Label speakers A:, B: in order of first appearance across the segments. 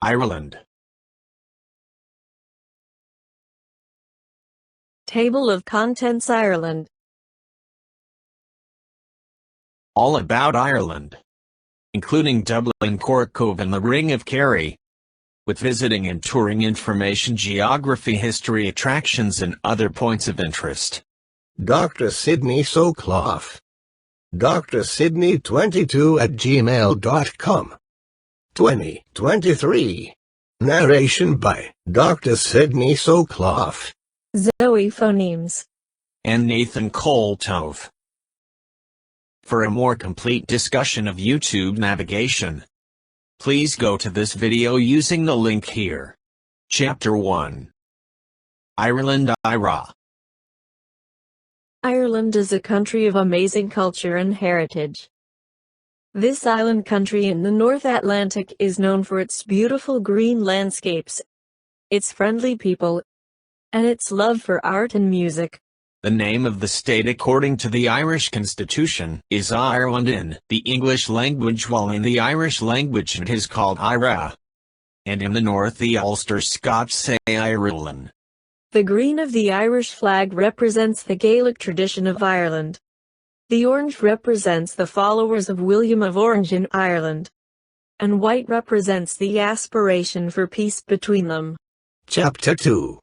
A: Ireland.
B: Table of Contents: Ireland.
A: All about Ireland, including Dublin, Cork, Cobh and the Ring of Kerry, with visiting and touring information, geography, history, attractions and other points of interest.
C: Dr. Sydney Soclof. drsydney22@gmail.com. 2023. Narration by Dr. Sydney Soclof.
B: Zoe Phonemes.
A: And Nathan Koltov. For a more complete discussion of YouTube navigation, please go to this video using the link here. Chapter 1. Ireland.
B: Ireland is a country of amazing culture and heritage. This island country in the North Atlantic is known for its beautiful green landscapes, its friendly people, and its love for art and music.
A: The name of the state according to the Irish Constitution is Ireland in the English language, while in the Irish language it is called Ira. And in the North the Ulster Scots say Ireland.
B: The green of the Irish flag represents the Gaelic tradition of Ireland. The orange represents the followers of William of Orange in Ireland. And white represents the aspiration for peace between them.
C: Chapter 2.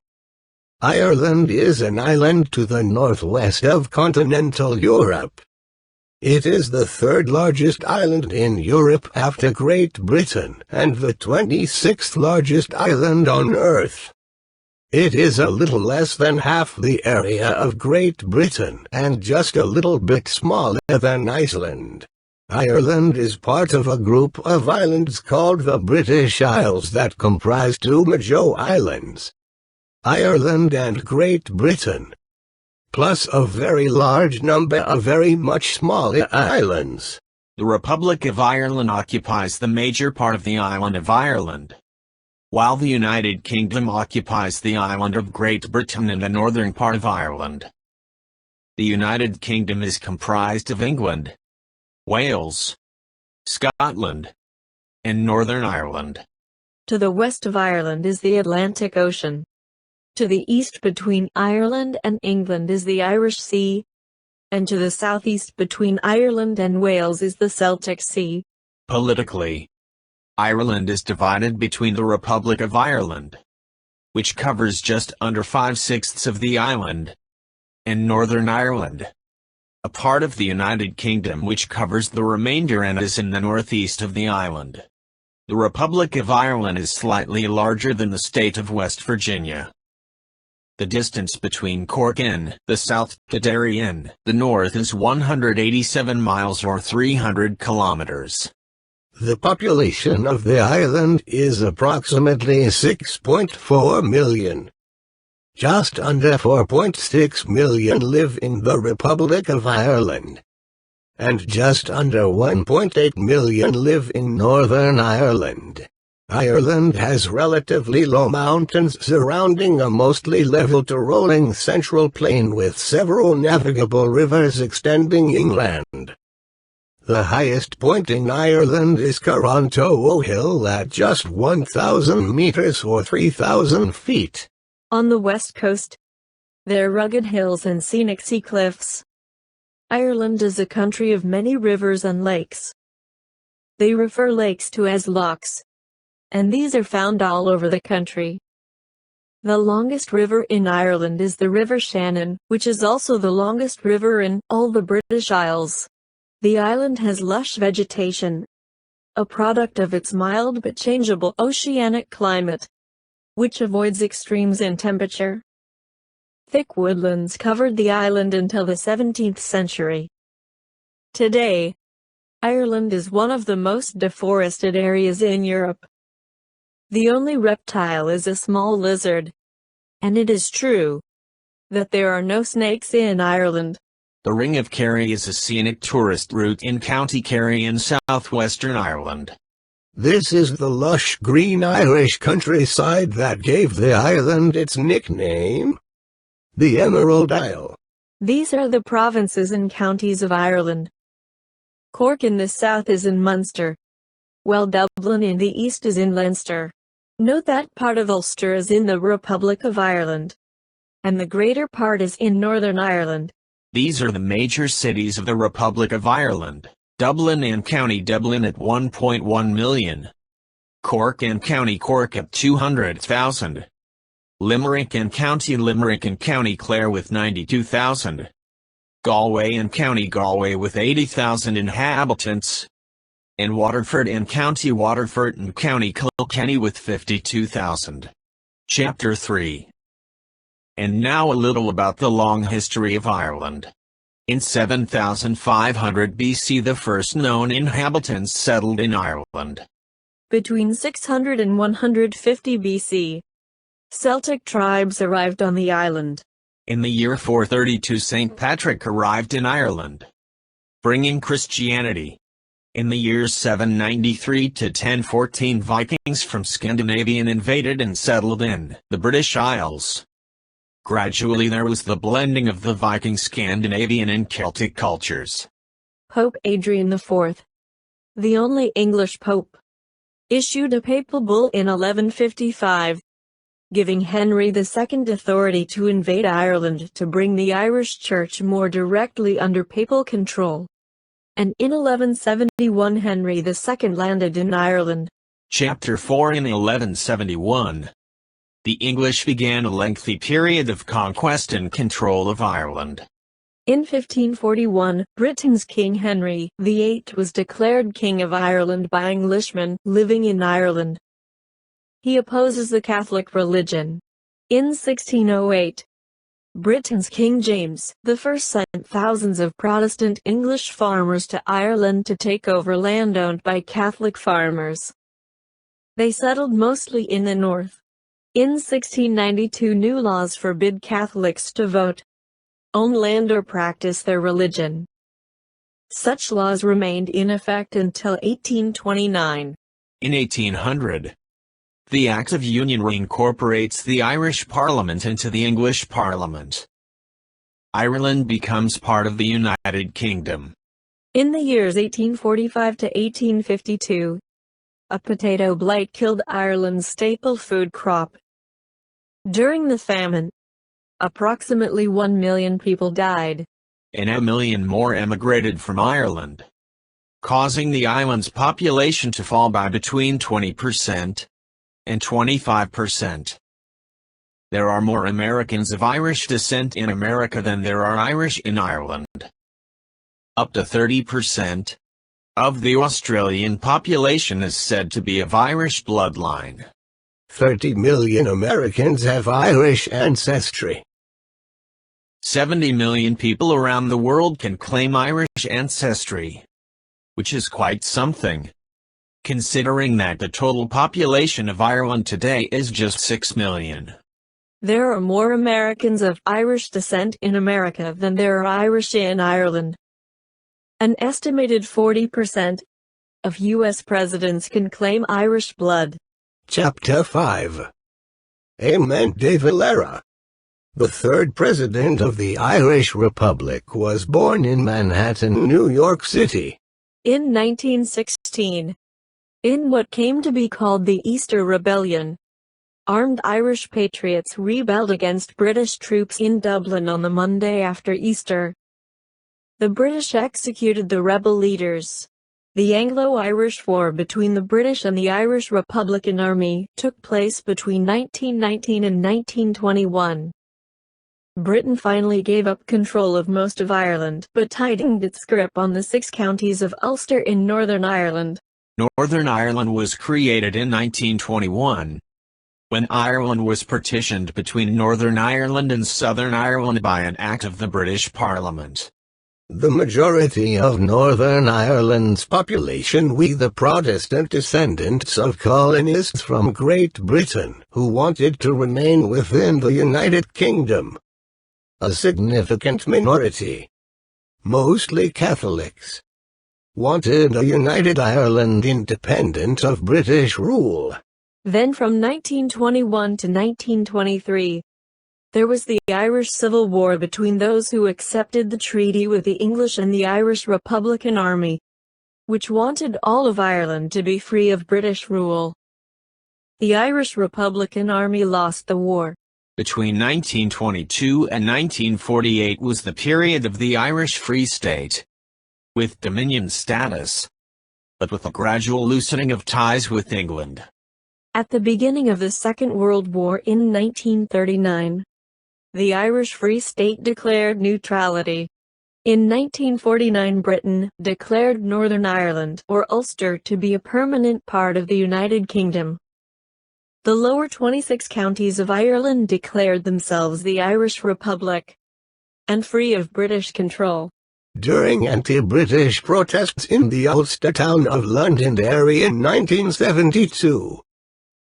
C: Ireland is an island to the northwest of continental Europe. It is the third largest island in Europe after Great Britain and the 26th largest island on Earth. It is a little less than half the area of Great Britain and just a little bit smaller than Iceland. Ireland is part of a group of islands called the British Isles that comprise two major islands, Ireland and Great Britain, plus a very large number of very much smaller islands.
A: The Republic of Ireland occupies the major part of the island of Ireland, while the United Kingdom occupies the island of Great Britain and the northern part of Ireland. The United Kingdom is comprised of England, Wales, Scotland, and Northern Ireland.
B: To the west of Ireland is the Atlantic Ocean. To the east between Ireland and England is the Irish Sea, and to the southeast between Ireland and Wales is the Celtic Sea.
A: Politically, Ireland is divided between the Republic of Ireland, which covers just under 5/6 of the island, and Northern Ireland, a part of the United Kingdom which covers the remainder and is in the northeast of the island. The Republic of Ireland is slightly larger than the state of West Virginia. The distance between Cork in the south to Derry in the north is 187 miles or 300 kilometers.
C: The population of the island is approximately 6.4 million. Just under 4.6 million live in the Republic of Ireland, and just under 1.8 million live in Northern Ireland. Ireland has relatively low mountains surrounding a mostly level to rolling central plain with several navigable rivers extending inland. The highest point in Ireland is Carantowo Hill at just 1,000 meters or 3,000 feet.
B: On the west coast, there are rugged hills and scenic sea cliffs. Ireland is a country of many rivers and lakes. They refer lakes to as lochs, and these are found all over the country. The longest river in Ireland is the River Shannon, which is also the longest river in all the British Isles. The island has lush vegetation, a product of its mild but changeable oceanic climate, which avoids extremes in temperature. Thick woodlands covered the island until the 17th century. Today, Ireland is one of the most deforested areas in Europe. The only reptile is a small lizard, and it is true that there are no snakes in Ireland.
A: The Ring of Kerry is a scenic tourist route in County Kerry in southwestern Ireland.
C: This is the lush green Irish countryside that gave the island its nickname, the Emerald Isle.
B: These are the provinces and counties of Ireland. Cork in the south is in Munster, while Dublin in the east is in Leinster. Note that part of Ulster is in the Republic of Ireland, and the greater part is in Northern Ireland.
A: These are the major cities of the Republic of Ireland: Dublin and County Dublin at 1.1 million, Cork and County Cork at 200,000, Limerick and County Clare with 92,000, Galway and County Galway with 80,000 inhabitants, and Waterford and County Waterford and County Kilkenny with 52,000. Chapter 3. And now a little about the long history of Ireland. In 7500 BC the first known inhabitants settled in Ireland.
B: Between 600 and 150 BC, Celtic tribes arrived on the island.
A: In the year 432 St. Patrick arrived in Ireland, bringing Christianity. In the years 793 to 1014 Vikings from Scandinavia invaded and settled in the British Isles. Gradually there was the blending of the Viking, Scandinavian and Celtic cultures.
B: Pope Adrian IV, the only English pope, issued a papal bull in 1155, giving Henry II authority to invade Ireland to bring the Irish Church more directly under papal control. And in 1171 Henry II landed in Ireland.
A: Chapter 4. In 1171, the English began a lengthy period of conquest and control of Ireland.
B: In 1541, Britain's King Henry VIII was declared King of Ireland by Englishmen living in Ireland. He opposes the Catholic religion. In 1608, Britain's King James I sent thousands of Protestant English farmers to Ireland to take over land owned by Catholic farmers. They settled mostly in the north. In 1692 new laws forbid Catholics to vote, own land or practice their religion. Such laws remained in effect until 1829.
A: In 1800, the Act of Union reincorporates the Irish Parliament into the English Parliament. Ireland becomes part of the United Kingdom.
B: In the years 1845 to 1852, a potato blight killed Ireland's staple food crop. During the famine, approximately 1 million people died,
A: and 1 million more emigrated from Ireland, causing the island's population to fall by between 20% and 25%. There are more Americans of Irish descent in America than there are Irish in Ireland. Up to 30% of the Australian population is said to be of Irish bloodline.
C: 30 million Americans have Irish ancestry.
A: 70 million people around the world can claim Irish ancestry, which is quite something, considering that the total population of Ireland today is just 6 million.
B: There are more Americans of Irish descent in America than there are Irish in Ireland. An estimated 40% of U.S. presidents can claim Irish blood.
C: Chapter 5. Amand de Valera, the third president of the Irish Republic, was born in Manhattan, New York City.
B: In 1916, in what came to be called the Easter Rebellion, armed Irish patriots rebelled against British troops in Dublin on the Monday after Easter. The British executed the rebel leaders. The Anglo-Irish War between the British and the Irish Republican Army took place between 1919 and 1921. Britain finally gave up control of most of Ireland, but tightened its grip on the 6 counties of Ulster in Northern Ireland.
A: Northern Ireland was created in 1921, when Ireland was partitioned between Northern Ireland and Southern Ireland by an Act of the British Parliament.
C: The majority of Northern Ireland's population were the Protestant descendants of colonists from Great Britain who wanted to remain within the United Kingdom. A significant minority, mostly Catholics, wanted a united Ireland independent of British rule.
B: Then from 1921 to 1923, there was the Irish Civil War between those who accepted the treaty with the English and the Irish Republican Army, which wanted all of Ireland to be free of British rule. The Irish Republican Army lost the war.
A: Between 1922 and 1948 was the period of the Irish Free State, with Dominion status, but with a gradual loosening of ties with England.
B: At the beginning of the Second World War in 1939, the Irish Free State declared neutrality. In 1949, Britain declared Northern Ireland or Ulster to be a permanent part of the United Kingdom. The lower 26 counties of Ireland declared themselves the Irish Republic and free of British control.
C: During anti-British protests in the Ulster town of Londonderry in 1972,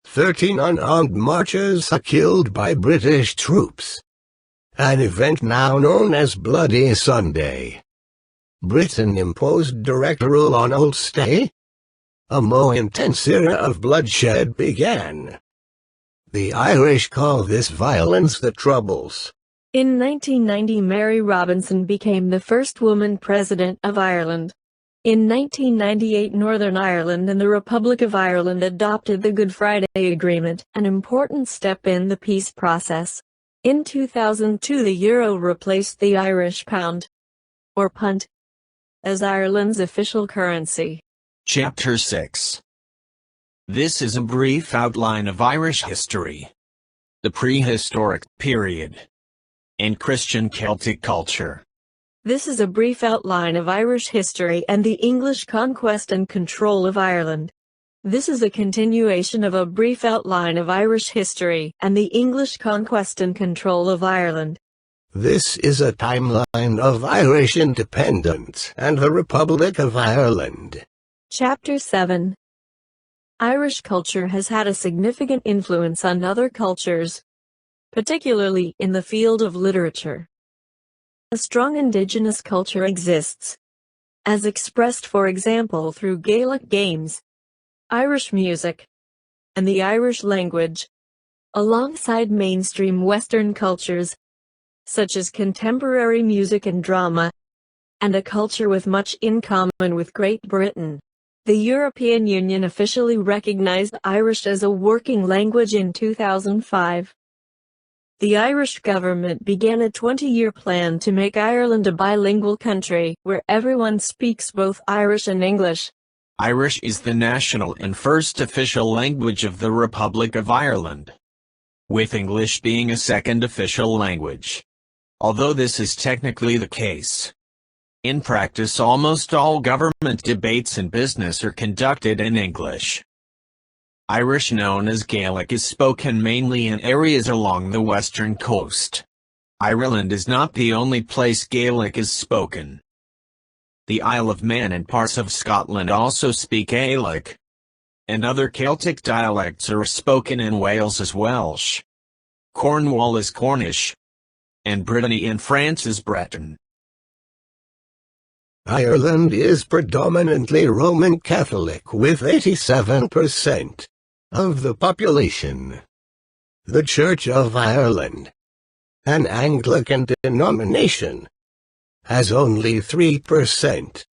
C: 13 unarmed marchers are killed by British troops. An event now known as Bloody Sunday. Britain imposed direct rule on Ulster. A more intense era of bloodshed began. The Irish call this violence the Troubles.
B: In 1990, Mary Robinson became the first woman president of Ireland. In 1998, Northern Ireland and the Republic of Ireland adopted the Good Friday Agreement, an important step in the peace process. In 2002, the euro replaced the Irish pound, or punt, as Ireland's official currency.
A: Chapter 6. This is a brief outline of Irish history, the prehistoric period, and Christian Celtic culture.
B: This is a brief outline of Irish history and the English conquest and control of Ireland. This is a continuation of a brief outline of Irish history and the English conquest and control of Ireland.
C: This is a timeline of Irish independence and the Republic of Ireland.
B: Chapter 7. Irish culture has had a significant influence on other cultures, particularly in the field of literature. A strong indigenous culture exists, as expressed for example through Gaelic games, Irish music, and the Irish language, alongside mainstream Western cultures, such as contemporary music and drama, and a culture with much in common with Great Britain. The European Union officially recognized Irish as a working language in 2005. The Irish government began a 20-year plan to make Ireland a bilingual country, where everyone speaks both Irish and English.
A: Irish is the national and first official language of the Republic of Ireland, with English being a second official language. Although this is technically the case, in practice almost all government debates and business are conducted in English. Irish, known as Gaelic, is spoken mainly in areas along the western coast. Ireland is not the only place Gaelic is spoken. The Isle of Man and parts of Scotland also speak Gaelic, and other Celtic dialects are spoken in Wales as Welsh. Cornwall is Cornish, and Brittany in France is Breton.
C: Ireland is predominantly Roman Catholic with 87% of the population. The Church of Ireland, an Anglican denomination, has only 3%.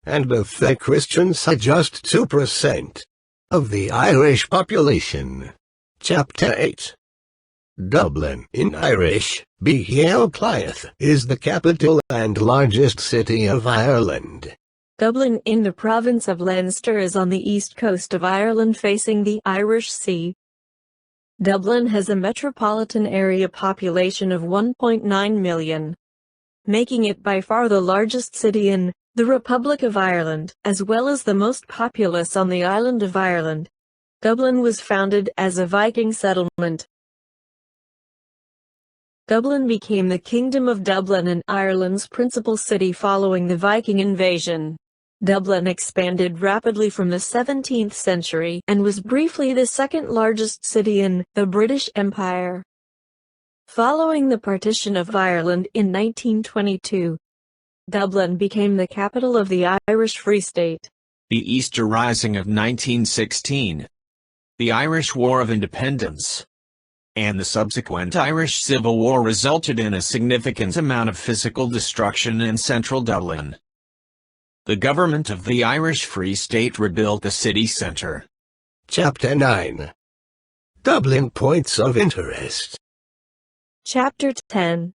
C: And the Christians are just 2% of the Irish population. Chapter 8. Dublin in Irish, Bealcliath, is the capital and largest city of Ireland.
B: Dublin in the province of Leinster is on the east coast of Ireland facing the Irish Sea. Dublin has a metropolitan area population of 1.9 million, making it by far the largest city in the Republic of Ireland, as well as the most populous on the island of Ireland. Dublin was founded as a Viking settlement. Dublin became the Kingdom of Dublin and Ireland's principal city following the Viking invasion. Dublin expanded rapidly from the 17th century and was briefly the second largest city in the British Empire. Following the partition of Ireland in 1922, Dublin became the capital of the Irish Free State.
A: The Easter Rising of 1916, the Irish War of Independence, and the subsequent Irish Civil War resulted in a significant amount of physical destruction in central Dublin. The government of the Irish Free State rebuilt the city centre,
C: Chapter 9. Dublin Points of Interest.
B: Chapter 10.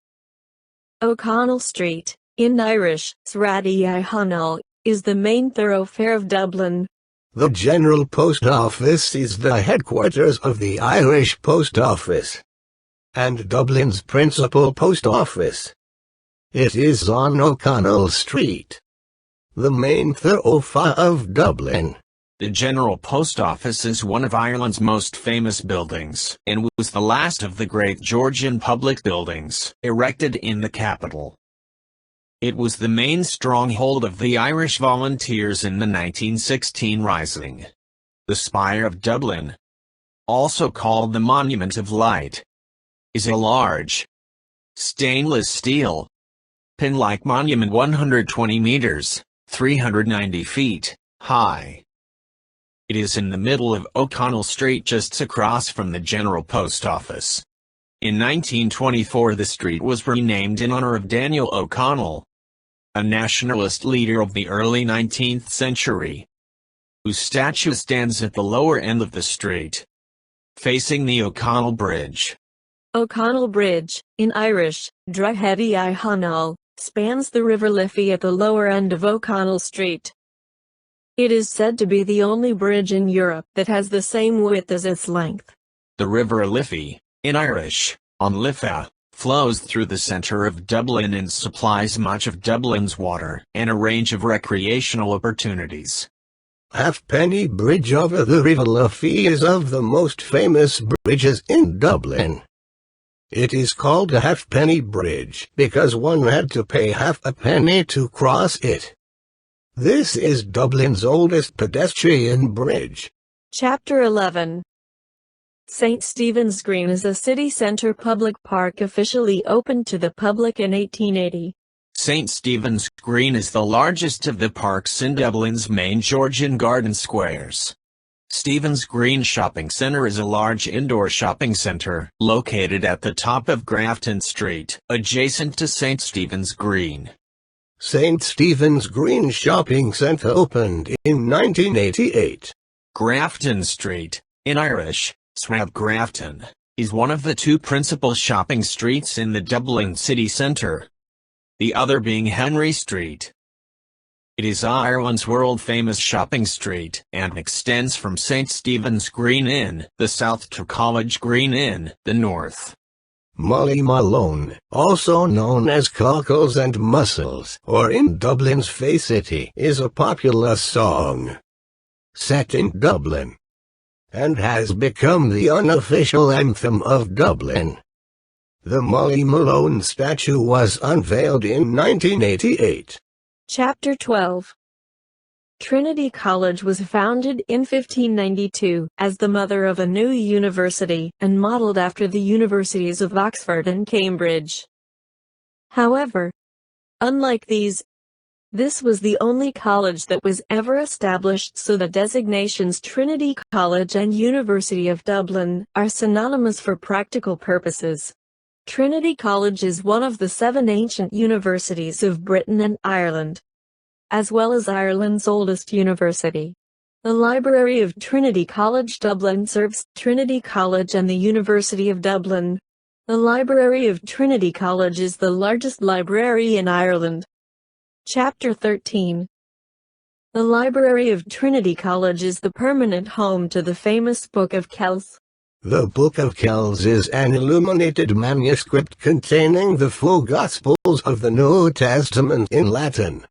B: O'Connell Street, in Irish, Sradi O'Connell, is the main thoroughfare of Dublin.
C: The General Post Office is the headquarters of the Irish Post Office and Dublin's principal post office. It is on O'Connell Street, the main thoroughfare of Dublin.
A: The General Post Office is one of Ireland's most famous buildings, and was the last of the great Georgian public buildings erected in the capital. It was the main stronghold of the Irish Volunteers in the 1916 Rising. The Spire of Dublin, also called the Monument of Light, is a large, stainless steel, pin-like monument 120 meters, 390 feet, high. It is in the middle of O'Connell Street, just across from the General Post Office. In 1924 the street was renamed in honor of Daniel O'Connell, a nationalist leader of the early 19th century, whose statue stands at the lower end of the street, facing the O'Connell Bridge.
B: O'Connell Bridge, in Irish, Drogheda O'Connell, spans the River Liffey at the lower end of O'Connell Street. It is said to be the only bridge in Europe that has the same width as its length.
A: The River Liffey, in Irish, on Liffey, flows through the centre of Dublin and supplies much of Dublin's water and a range of recreational opportunities.
C: Halfpenny Bridge over the River Liffey is of the most famous bridges in Dublin. It is called a halfpenny bridge because one had to pay half a penny to cross it. This is Dublin's oldest pedestrian bridge.
B: Chapter 11. St. Stephen's Green is a city centre public park officially opened to the public in 1880.
A: St. Stephen's Green is the largest of the parks in Dublin's main Georgian garden squares. Stephen's Green Shopping Centre is a large indoor shopping centre located at the top of Grafton Street, adjacent to St. Stephen's Green.
C: St. Stephen's Green Shopping Centre opened in 1988.
A: Grafton Street, in Irish, Srab Grafton, is one of the two principal shopping streets in the Dublin city centre, the other being Henry Street. It is Ireland's world-famous shopping street and extends from St. Stephen's Green in the south to College Green in the north.
C: Molly Malone, also known as Cockles and Mussels, or in Dublin's Fay City, is a popular song set in Dublin and has become the unofficial anthem of Dublin. The Molly Malone statue was unveiled in 1988.
B: Chapter 12. Trinity College was founded in 1592 as the mother of a new university and modelled after the universities of Oxford and Cambridge. However, unlike these, this was the only college that was ever established, so the designations Trinity College and University of Dublin are synonymous for practical purposes. Trinity College is one of the 7 ancient universities of Britain and Ireland, as well as Ireland's oldest university. The Library of Trinity College Dublin serves Trinity College and the University of Dublin. The Library of Trinity College is the largest library in Ireland. Chapter 13. The Library of Trinity College is the permanent home to the famous Book of Kells.
C: The Book of Kells is an illuminated manuscript containing the full Gospels of the New Testament in Latin.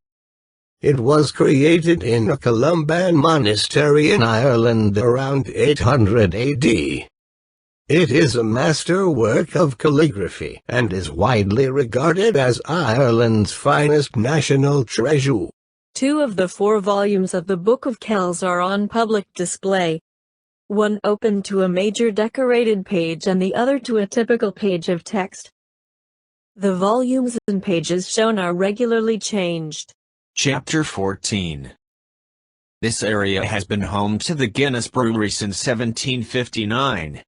C: It was created in a Columban monastery in Ireland around 800 AD. It is a masterwork of calligraphy and is widely regarded as Ireland's finest national treasure.
B: 2 of the 4 volumes of the Book of Kells are on public display. One open to a major decorated page and the other to a typical page of text. The volumes and pages shown are regularly changed.
A: Chapter 14. This area has been home to the Guinness Brewery since 1759,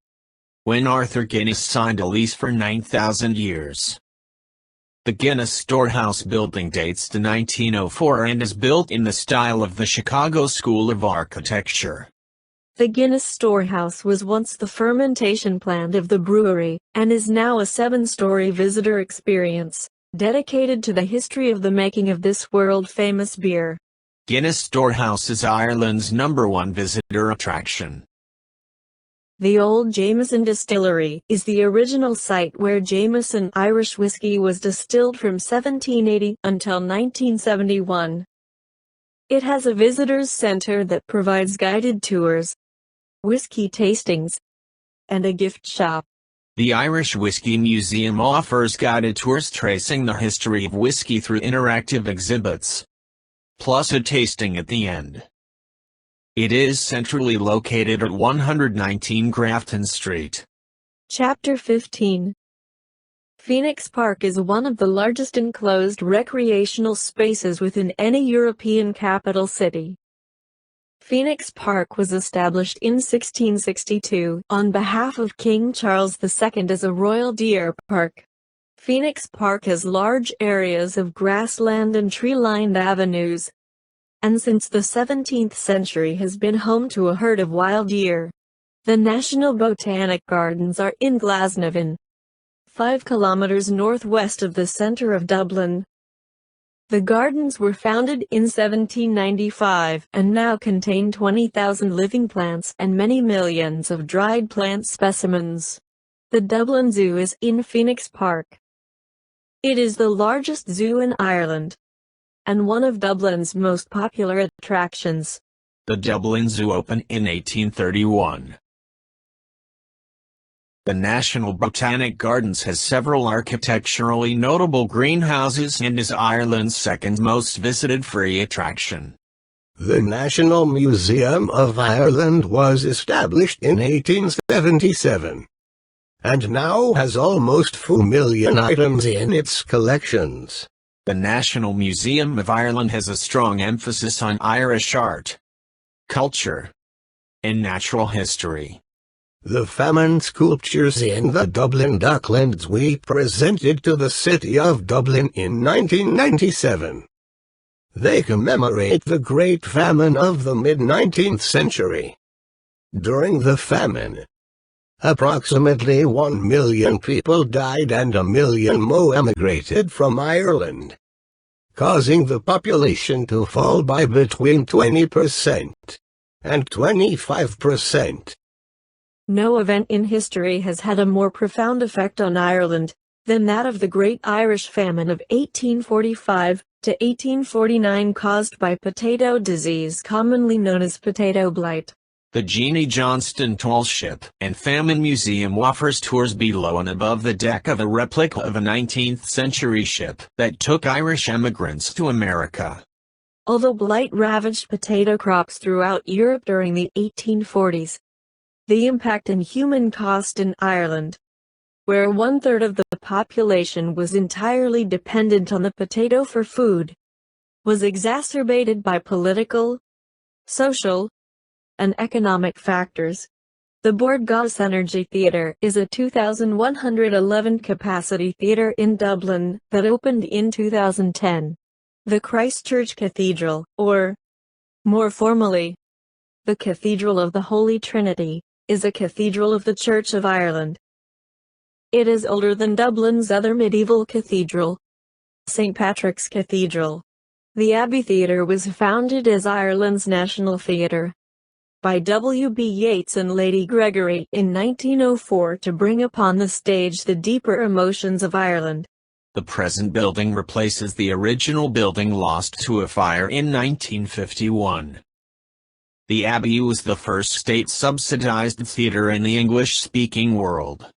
A: when Arthur Guinness signed a lease for 9,000 years. The Guinness Storehouse building dates to 1904 and is built in the style of the Chicago School of Architecture.
B: The Guinness storehouse was once the fermentation plant of the brewery, and is now a 7-story visitor experience, dedicated to the history of the making of this world-famous beer.
A: Guinness Storehouse is Ireland's #1 visitor attraction.
B: The Old Jameson Distillery is the original site where Jameson Irish whiskey was distilled from 1780 until 1971. It has a visitors center that provides guided tours, whiskey tastings, and a gift shop.
A: The Irish Whiskey Museum offers guided tours tracing the history of whiskey through interactive exhibits, plus a tasting at the end. It is centrally located at 119 Grafton Street.
B: Chapter 15. Phoenix Park is one of the largest enclosed recreational spaces within any European capital city. Phoenix Park was established in 1662 on behalf of King Charles II as a royal deer park. Phoenix Park has large areas of grassland and tree-lined avenues, and since the 17th century has been home to a herd of wild deer. The National Botanic Gardens are in Glasnevin, 5 kilometers northwest of the centre of Dublin. The gardens were founded in 1795 and now contain 20,000 living plants and many millions of dried plant specimens. The Dublin Zoo is in Phoenix Park. It is the largest zoo in Ireland, and one of Dublin's most popular attractions.
A: The Dublin Zoo opened in 1831. The National Botanic Gardens has several architecturally notable greenhouses and is Ireland's second most visited free attraction.
C: The National Museum of Ireland was established in 1877, and now has almost 4 million items in its collections.
A: The National Museum of Ireland has a strong emphasis on Irish art, culture, and natural history.
C: The famine sculptures in the Dublin Docklands we presented to the city of Dublin in 1997. They commemorate the Great Famine of the mid-19th century. During the famine, approximately 1 million people died and 1 million more emigrated from Ireland, causing the population to fall by between 20% and 25%.
B: No event in history has had a more profound effect on Ireland than that of the Great Irish Famine of 1845 to 1849 caused by potato disease, commonly known as potato blight.
A: The Jeanie Johnston Tall Ship and Famine Museum offers tours below and above the deck of a replica of a 19th-century ship that took Irish emigrants to America.
B: Although blight ravaged potato crops throughout Europe during the 1840s, the impact and human cost in Ireland, where 1/3 of the population was entirely dependent on the potato for food, was exacerbated by political, social, and economic factors. The Bord Gáis Energy Theatre is a 2,111 capacity theatre in Dublin that opened in 2010. The Christchurch Cathedral, or, more formally, the Cathedral of the Holy Trinity, is a cathedral of the Church of Ireland. It is older than Dublin's other medieval cathedral, St. Patrick's Cathedral. The Abbey Theatre was founded as Ireland's national theatre by W. B. Yeats and Lady Gregory in 1904 to bring upon the stage the deeper emotions of Ireland.
A: The present building replaces the original building lost to a fire in 1951. The Abbey was the first state-subsidized theatre in the English-speaking world.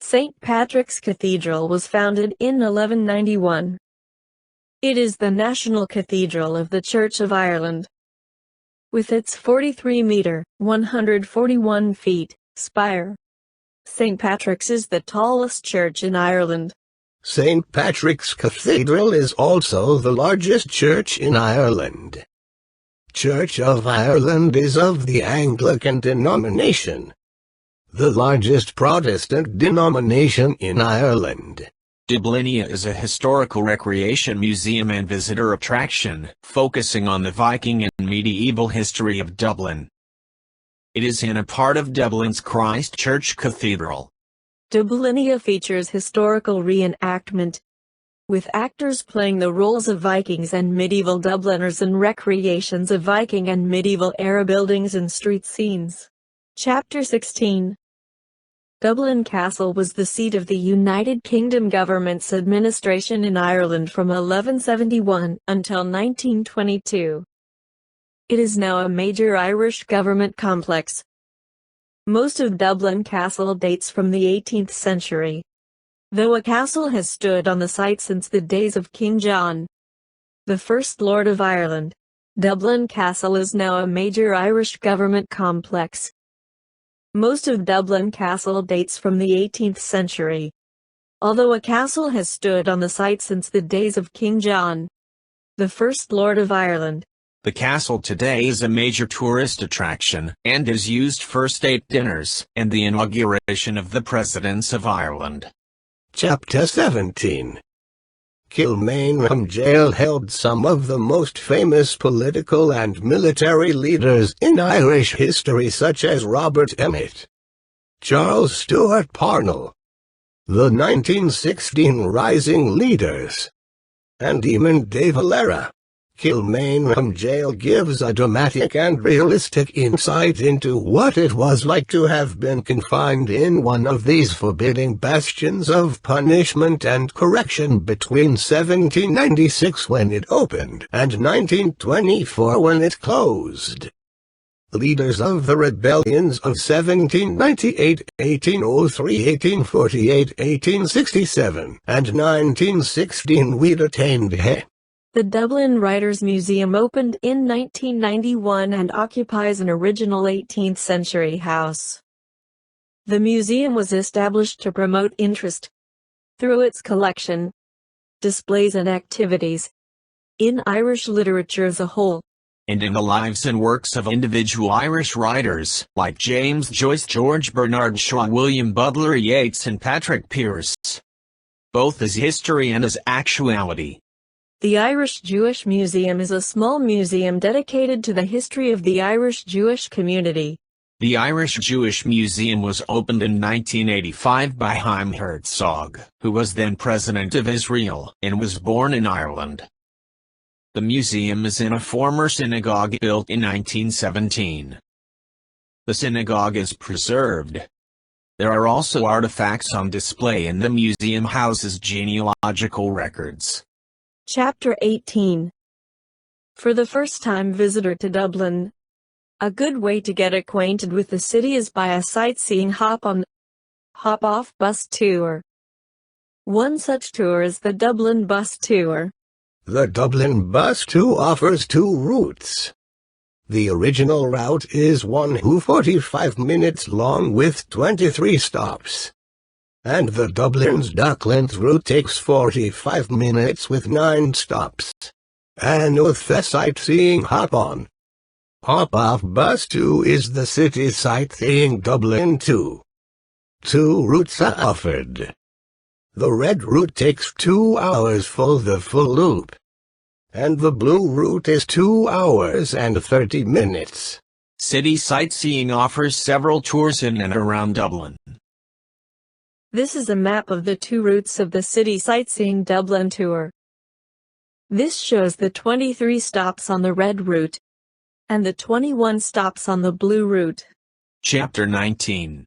B: St. Patrick's Cathedral was founded in 1191. It is the national cathedral of the Church of Ireland. With its 43-metre, 141 feet, spire, St. Patrick's is the tallest church in Ireland.
C: St. Patrick's Cathedral is also the largest church in Ireland. Church of Ireland is of the Anglican denomination, the largest Protestant denomination in Ireland.
A: Dublinia is a historical recreation museum and visitor attraction, focusing on the Viking and medieval history of Dublin. It is in a part of Dublin's Christ Church Cathedral.
B: Dublinia features historical reenactment, with actors playing the roles of Vikings and medieval Dubliners and recreations of Viking and medieval era buildings and street scenes. Chapter 16. Dublin Castle was the seat of the United Kingdom government's administration in Ireland from 1171 until 1922. It is now a major Irish government complex. Most of Dublin Castle dates from the 18th century. Though a castle has stood on the site since the days of King John, the first Lord of Ireland, Dublin Castle is now a major Irish government complex. Most of Dublin Castle dates from the 18th century. Although a castle has stood on the site since the days of King John, the first Lord of Ireland.
A: The castle today is a major tourist attraction and is used for state dinners and the inauguration of the Presidents of Ireland.
C: Chapter 17. Kilmainham Gaol held some of the most famous political and military leaders in Irish history, such as Robert Emmet, Charles Stuart Parnell, the 1916 Rising Leaders, and Eamon de Valera. Kilmainham Gaol gives a dramatic and realistic insight into what it was like to have been confined in one of these forbidding bastions of punishment and correction between 1796 when it opened and 1924 when it closed. Leaders of the rebellions of 1798, 1803, 1848, 1867, and 1916 we detained here.
B: The Dublin Writers' Museum opened in 1991 and occupies an original 18th-century house. The museum was established to promote interest, through its collection, displays and activities, in Irish literature as a whole,
A: and in the lives and works of individual Irish writers like James Joyce, George Bernard Shaw, William Butler Yeats and Patrick Pearse, both as history and as actuality.
B: The Irish Jewish Museum is a small museum dedicated to the history of the Irish Jewish community.
A: The Irish Jewish Museum was opened in 1985 by Chaim Herzog, who was then President of Israel and was born in Ireland. The museum is in a former synagogue built in 1917. The synagogue is preserved. There are also artifacts on display and the museum houses genealogical records.
B: Chapter 18. For the first-time visitor to Dublin, a good way to get acquainted with the city is by a sightseeing hop-on, hop-off bus tour. One such tour is the Dublin Bus Tour.
C: The Dublin Bus Tour offers two routes. The original route is 45 minutes long with 23 stops. And the Dublin's Docklands route takes 45 minutes with 9 stops. And with the sightseeing hop-on, hop-off bus 2 is the city sightseeing Dublin 2. Two routes are offered. The red route takes 2 hours for the full loop. And the blue route is 2 hours and 30 minutes.
A: City sightseeing offers several tours in and around Dublin.
B: This is a map of the two routes of the City Sightseeing Dublin Tour. This shows the 23 stops on the red route, and the 21 stops on the blue route.
A: Chapter 19.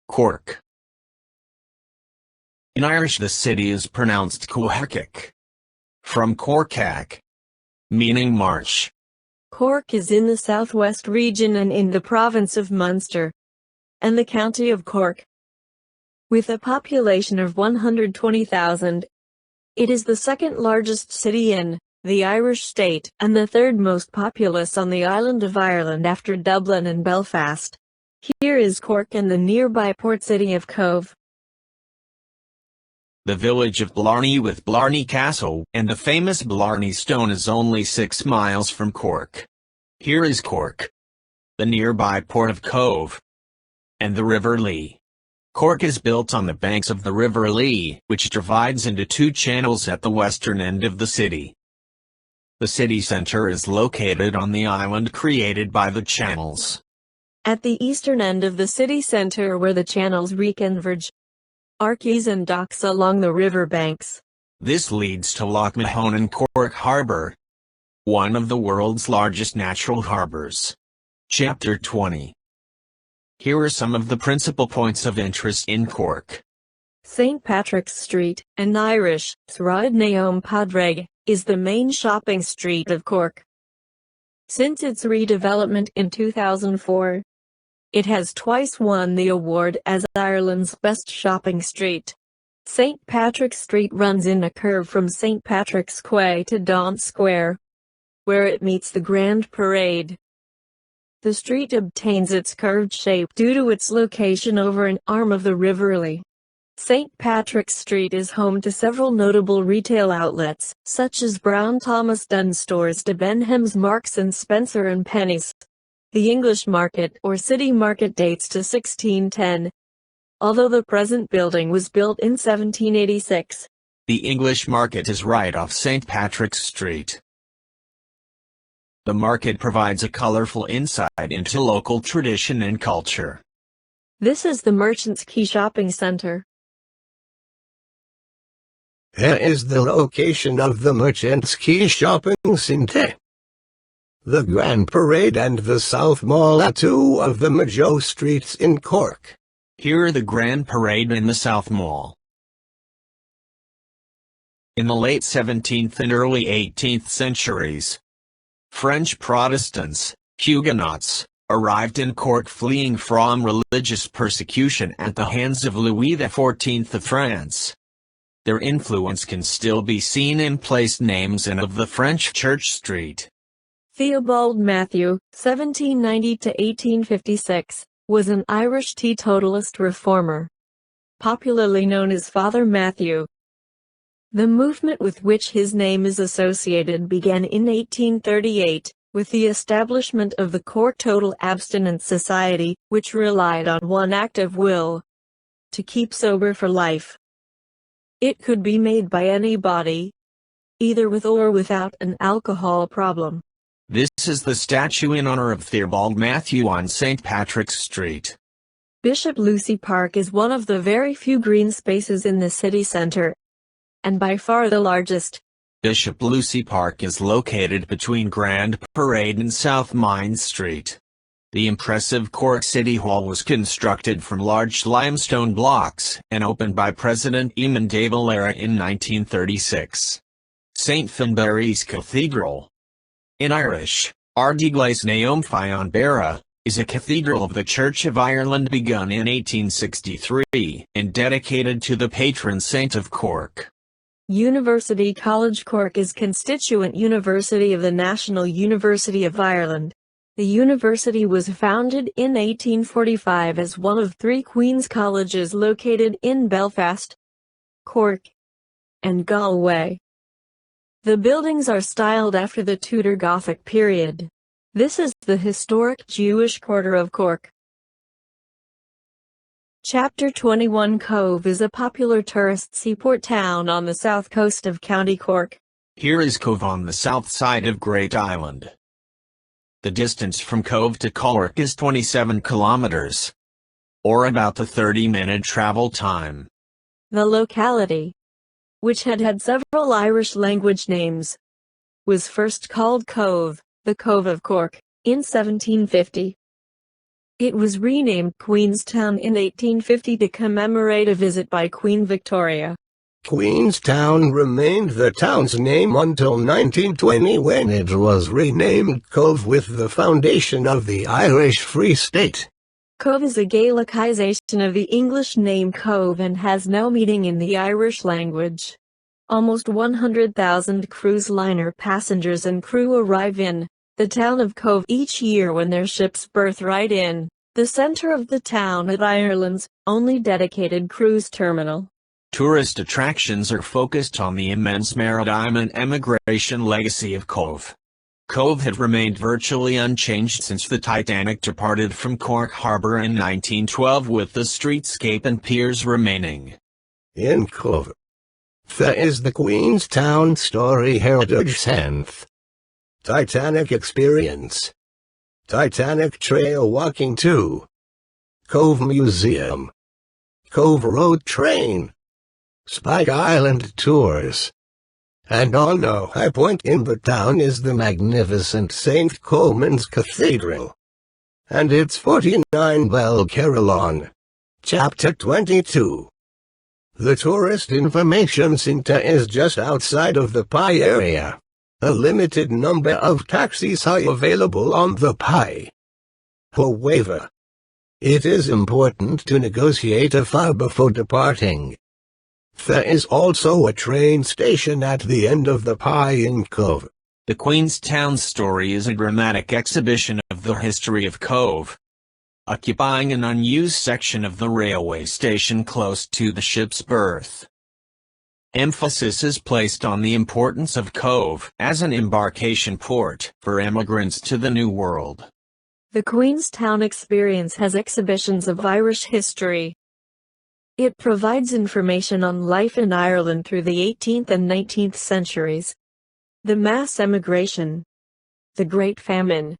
A: Cork. In Irish the city is pronounced Cork, from Corcac, meaning marsh.
B: Cork is in the southwest region and in the province of Munster, and the county of Cork. With a population of 120,000, it is the second largest city in the Irish state and the third most populous on the island of Ireland after Dublin and Belfast. Here is Cork and the nearby port city of Cobh.
A: The village of Blarney with Blarney Castle and the famous Blarney Stone is only 6 miles from Cork. Here is Cork, the nearby port of Cobh, and the River Lee. Cork is built on the banks of the River Lee, which divides into 2 channels at the western end of the city. The city center is located on the island created by the channels.
B: At the eastern end of the city centre where the channels reconverge are quays and docks along the river banks.
A: This leads to Loch Mahon and Cork Harbour, one of the world's largest natural harbours. Chapter 20. Here are some of the principal points of interest in Cork.
B: St. Patrick's Street, an Irish, Sráid Naom Padraig, is the main shopping street of Cork. Since its redevelopment in 2004, it has twice won the award as Ireland's best shopping street. St. Patrick's Street runs in a curve from St. Patrick's Quay to Daunt Square, where it meets the Grand Parade. The street obtains its curved shape due to its location over an arm of the River Lee. St. Patrick's Street is home to several notable retail outlets, such as Brown Thomas Dunn Stores, Debenhams, Marks and Spencer and Penny's. The English Market or City Market dates to 1610, although the present building was built in 1786.
A: The English Market is right off St. Patrick's Street. The market provides a colorful insight into local tradition and culture.
B: This is the Merchants Quay Shopping Centre.
C: Here is the location of the Merchants Quay Shopping Centre. The Grand Parade and the South Mall are two of the major streets in Cork.
A: Here are the Grand Parade and the South Mall. In the late 17th and early 18th centuries, French Protestants, Huguenots, arrived in Cork fleeing from religious persecution at the hands of Louis XIV of France. Their influence can still be seen in place names and of the French Church Street.
B: Theobald Matthew, 1790–1856, was an Irish teetotalist reformer, popularly known as Father Matthew. The movement with which his name is associated began in 1838, with the establishment of the Cork Total Abstinence Society, which relied on one act of will to keep sober for life. It could be made by anybody, either with or without an alcohol problem.
A: This is the statue in honor of Theobald Matthew on St. Patrick's Street.
B: Bishop Lucy Park is one of the very few green spaces in the city centre, and by far the largest.
A: Bishop Lucy Park is located between Grand Parade and South Mine Street. The impressive Cork City Hall was constructed from large limestone blocks and opened by President Eamon de Valera in 1936. St. Finbarr's Cathedral, in Irish, Ardígleas Naom Fionn Beara, is a cathedral of the Church of Ireland begun in 1863 and dedicated to the patron saint of Cork.
B: University College Cork is constituent university of the National University of Ireland. The university was founded in 1845 as one of three Queen's Colleges located in Belfast, Cork, and Galway. The buildings are styled after the Tudor Gothic period. This is the historic Jewish quarter of Cork. Chapter 21. Cobh is a popular tourist seaport town on the south coast of County Cork.
A: Here is Cobh on the south side of Great Island. The distance from Cobh to Cork is 27 kilometers, or about the 30-minute travel time.
B: The locality, which had several Irish-language names, was first called Cobh, the Cove of Cork, in 1750. It was renamed Queenstown in 1850 to commemorate a visit by Queen Victoria.
C: Queenstown remained the town's name until 1920 when it was renamed Cobh with the foundation of the Irish Free State.
B: Cobh is a Gaelicization of the English name Cove and has no meaning in the Irish language. Almost 100,000 cruise liner passengers and crew arrive in the town of Cobh each year when their ships berth right in the center of the town at Ireland's only dedicated cruise terminal.
A: Tourist attractions are focused on the immense maritime and emigration legacy of Cobh. Cobh had remained virtually unchanged since the Titanic departed from Cork Harbour in 1912, with the streetscape and piers remaining.
C: In Cobh, there is the Queenstown Story Heritage Centre. Titanic Experience. Titanic Trail Walking 2. Cobh Museum. Cobh Road Train. Spike Island Tours. And on a high point in the town is the magnificent St. Colman's Cathedral. And its 49 bell carillon. Chapter 22. The Tourist Information Centre is just outside of the Pye area. A limited number of taxis are available on the Pye. However, it is important to negotiate a fare before departing. There is also a train station at the end of the Pye in Cobh.
A: The Queenstown Story is a dramatic exhibition of the history of Cobh, occupying an unused section of the railway station close to the ship's berth. Emphasis is placed on the importance of Cobh as an embarkation port for emigrants to the New World.
B: The Queenstown Experience has exhibitions of Irish history. It provides information on life in Ireland through the 18th and 19th centuries, the mass emigration, the Great Famine,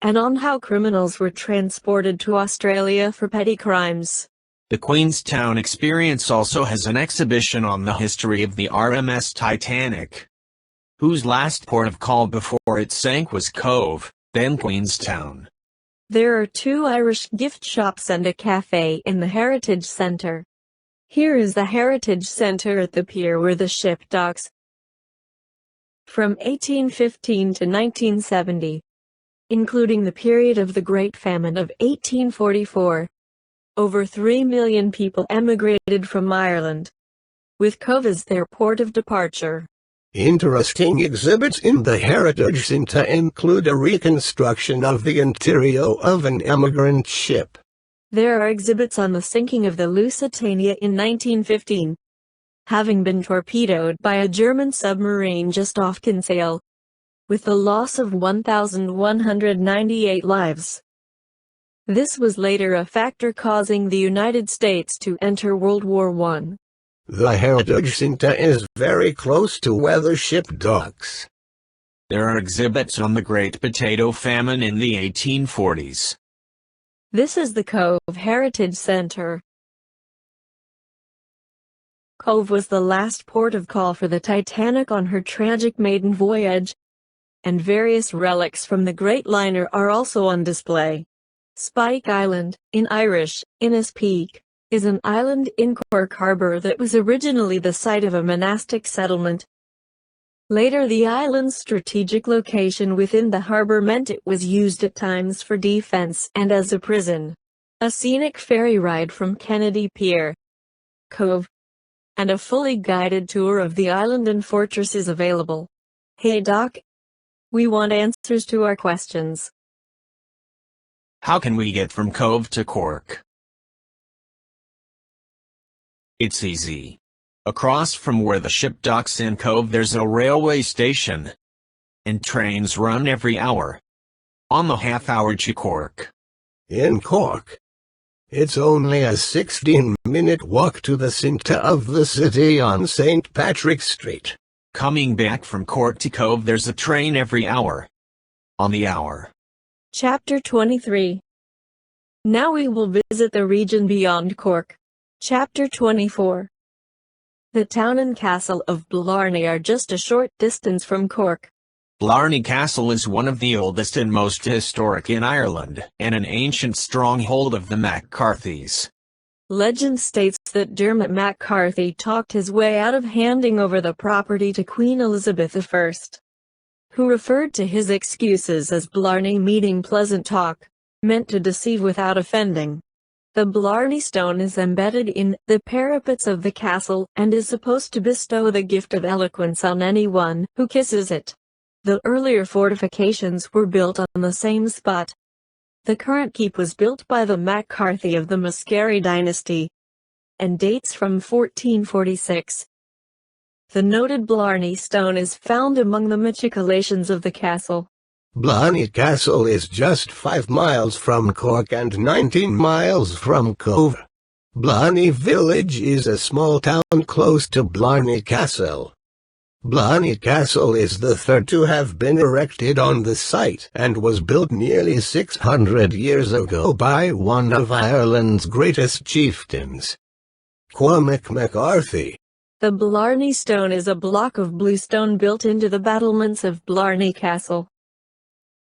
B: and on how criminals were transported to Australia for petty crimes.
A: The Queenstown Experience also has an exhibition on the history of the RMS Titanic, whose last port of call before it sank was Cobh, then Queenstown.
B: There are 2 Irish gift shops and a cafe in the Heritage Centre. Here is the Heritage Centre at the pier where the ship docks. From 1815 to 1970, including the period of the Great Famine of 1844, over 3 million people emigrated from Ireland, with Cobh as their port of departure.
C: Interesting exhibits in the Heritage Centre include a reconstruction of the interior of an emigrant ship.
B: There are exhibits on the sinking of the Lusitania in 1915, having been torpedoed by a German submarine just off Kinsale, with the loss of 1,198 lives. This was later a factor causing the United States to enter World War I.
C: The Heritage Centre is very close to where the ship docks.
A: There are exhibits on the Great Potato Famine in the 1840s.
B: This is the Cobh Heritage Centre. Cobh was the last port of call for the Titanic on her tragic maiden voyage, and various relics from the great liner are also on display. Spike Island, in Irish, Innis Peak, is an island in Cork Harbour that was originally the site of a monastic settlement. Later the island's strategic location within the harbour meant it was used at times for defence and as a prison. A scenic ferry ride from Kennedy Pier, Cobh, and a fully guided tour of the island and fortress is available. Hey Doc, we want answers to our questions.
A: How can we get from Cobh to Cork? It's easy. Across from where the ship docks in Cobh there's a railway station, and trains run every hour. On the half-hour to Cork.
C: In Cork, it's only a 16-minute walk to the centre of the city on St. Patrick's Street.
A: Coming back from Cork to Cobh there's a train every hour. On the hour.
B: Chapter 23. Now we will visit the region beyond Cork. Chapter 24. The town and castle of Blarney are just a short distance from Cork.
A: Blarney Castle is one of the oldest and most historic in Ireland, and an ancient stronghold of the MacCarthys.
B: Legend states that Dermot McCarthy talked his way out of handing over the property to Queen Elizabeth I, who referred to his excuses as Blarney meaning pleasant talk, meant to deceive without offending. The Blarney stone is embedded in the parapets of the castle and is supposed to bestow the gift of eloquence on anyone who kisses it. The earlier fortifications were built on the same spot. The current keep was built by the McCarthy of the Muskerry dynasty and dates from 1446. The noted Blarney stone is found among the machicolations of the castle.
C: Blarney Castle is just 5 miles from Cork and 19 miles from Cobh. Blarney Village is a small town close to Blarney Castle. Blarney Castle is the third to have been erected on the site and was built nearly 600 years ago by one of Ireland's greatest chieftains, Cormac MacCarthy.
B: The Blarney Stone is a block of bluestone built into the battlements of Blarney Castle.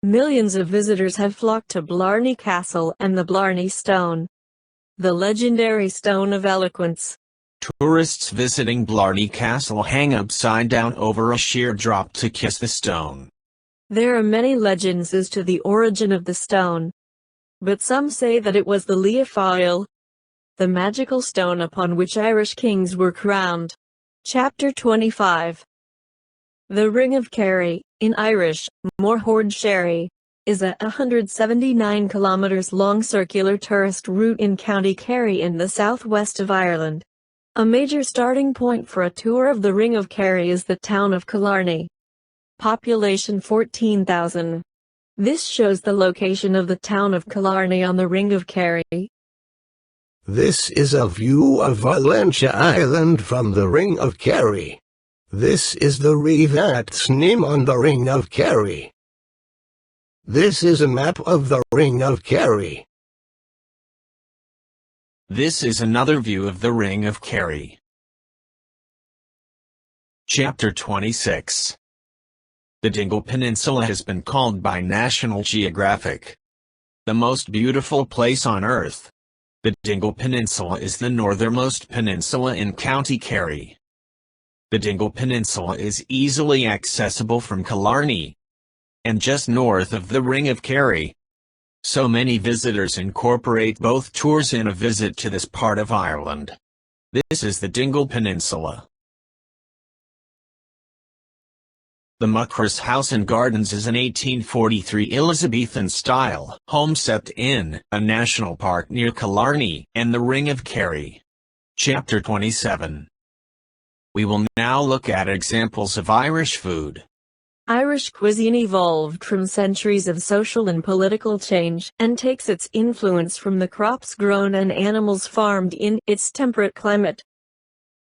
B: Millions of visitors have flocked to Blarney Castle and the Blarney Stone, the legendary Stone of Eloquence.
A: Tourists visiting Blarney Castle hang upside down over a sheer drop to kiss the stone.
B: There are many legends as to the origin of the stone, but some say that it was the Leofoil, the magical stone upon which Irish kings were crowned. Chapter 25. The Ring of Kerry, in Irish, Morhord Sherry, is a 179 kilometers long circular tourist route in County Kerry in the southwest of Ireland. A major starting point for a tour of the Ring of Kerry is the town of Killarney. Population 14,000. This shows the location of the town of Killarney on the Ring of Kerry.
C: This is a view of Valentia Island from the Ring of Kerry. This is the Reeve at Sneem on the Ring of Kerry. This is a map of the Ring of Kerry.
A: This is another view of the Ring of Kerry. Chapter 26. The Dingle Peninsula has been called by National Geographic the most beautiful place on earth. The Dingle Peninsula is the northernmost peninsula in County Kerry. The Dingle Peninsula is easily accessible from Killarney and just north of the Ring of Kerry. So many visitors incorporate both tours in a visit to this part of Ireland. This is the Dingle Peninsula. The Muckross House and Gardens is an 1843 Elizabethan-style home set in a national park near Killarney and the Ring of Kerry. Chapter 27. We will now look at examples of Irish food.
B: Irish cuisine evolved from centuries of social and political change and takes its influence from the crops grown and animals farmed in its temperate climate.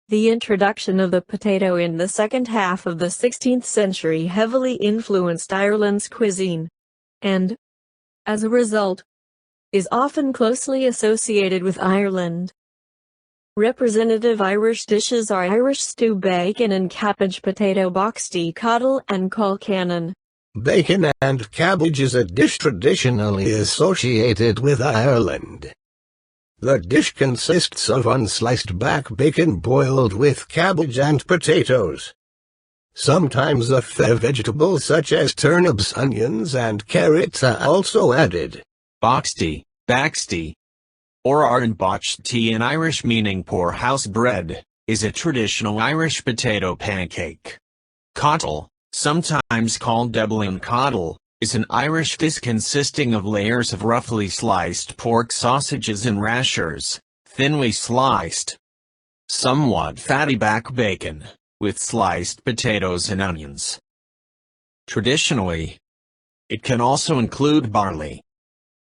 B: The introduction of the potato in the second half of the 16th century heavily influenced Ireland's cuisine, and, as a result, is often closely associated with Ireland. Representative Irish dishes are Irish stew, bacon and cabbage, potato boxty, coddle and colcannon.
C: Bacon and cabbage is a dish traditionally associated with Ireland. The dish consists of unsliced back bacon boiled with cabbage and potatoes. Sometimes a vegetable such as turnips, onions and carrots are also added.
A: Boxty, baxty, or botchty in Irish meaning poorhouse bread, is a traditional Irish potato pancake. Coddle, sometimes called Dublin coddle, is an Irish dish consisting of layers of roughly sliced pork sausages and rashers, thinly sliced, somewhat fatty back bacon, with sliced potatoes and onions. Traditionally, it can also include barley.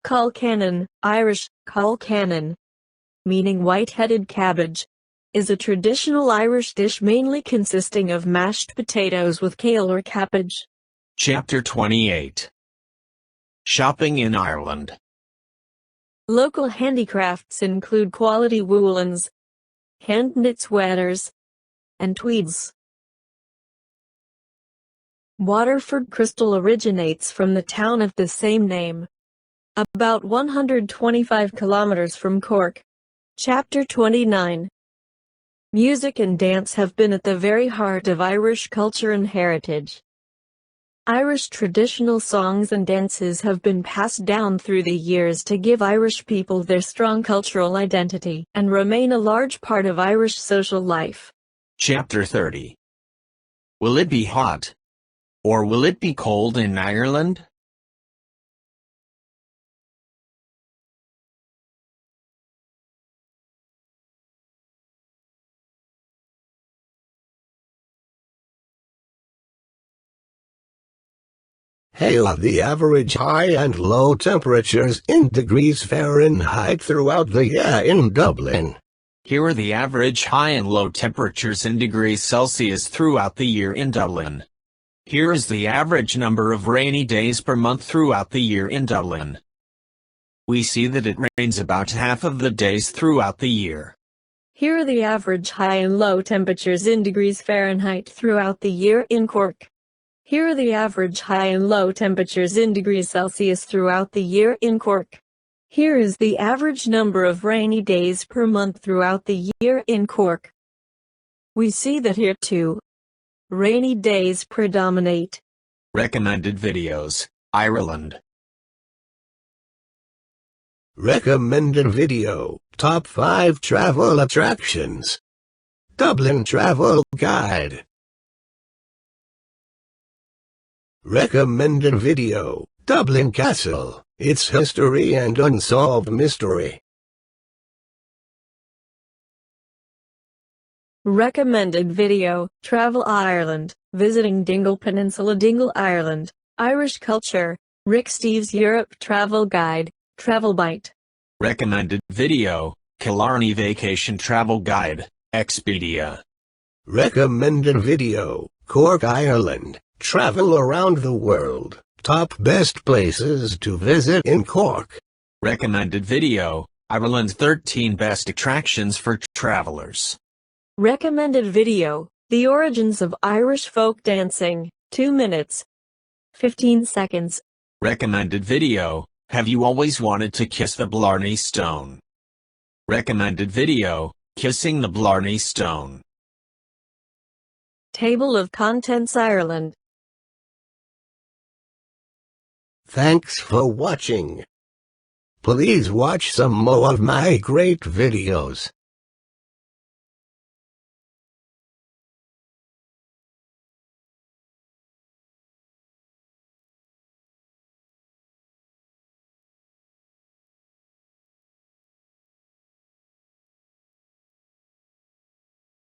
B: Colcannon, Irish, colcannon, meaning white-headed cabbage, is a traditional Irish dish mainly consisting of mashed potatoes with kale or cabbage.
A: Chapter 28. Shopping in Ireland.
B: Local handicrafts include quality woolens, hand-knit sweaters, and tweeds. Waterford crystal originates from the town of the same name, about 125 kilometers from Cork. Chapter 29. Music and dance have been at the very heart of Irish culture and heritage. Irish traditional songs and dances have been passed down through the years to give Irish people their strong cultural identity and remain a large part of Irish social life.
A: Chapter 30. Will it be hot? Or will it be cold in Ireland?
C: The average high and low temperatures in degrees Fahrenheit throughout the year in Dublin.
A: Here are the average high and low temperatures in degrees Celsius throughout the year in Dublin. Here is the average number of rainy days per month throughout the year in Dublin. We see that it rains about half of the days throughout the year.
B: Here are the average high and low temperatures in degrees Fahrenheit throughout the year in Cork. Here are the average high and low temperatures in degrees Celsius throughout the year in Cork. Here is the average number of rainy days per month throughout the year in Cork. We see that here too, rainy days predominate.
A: Recommended videos, Ireland.
C: Recommended video, Top 5 Travel Attractions. Dublin Travel Guide. Recommended video, Dublin Castle, its history and unsolved mystery.
B: Recommended video, Travel Ireland, visiting Dingle Peninsula, Dingle, Ireland, Irish culture, Rick Steves Europe Travel Guide, Travel Bite.
A: Recommended video, Killarney Vacation Travel Guide, Expedia.
C: Recommended video, Cork, Ireland, travel around the world, top best places to visit in Cork.
A: Recommended video, Ireland's 13 best attractions for travelers.
B: Recommended video, the origins of Irish folk dancing, 2 minutes, 15 seconds.
A: Recommended video, have you always wanted to kiss the Blarney Stone? Recommended video, kissing the Blarney Stone.
B: Table of Contents Ireland.
C: Thanks for watching. Please watch some more of my great videos.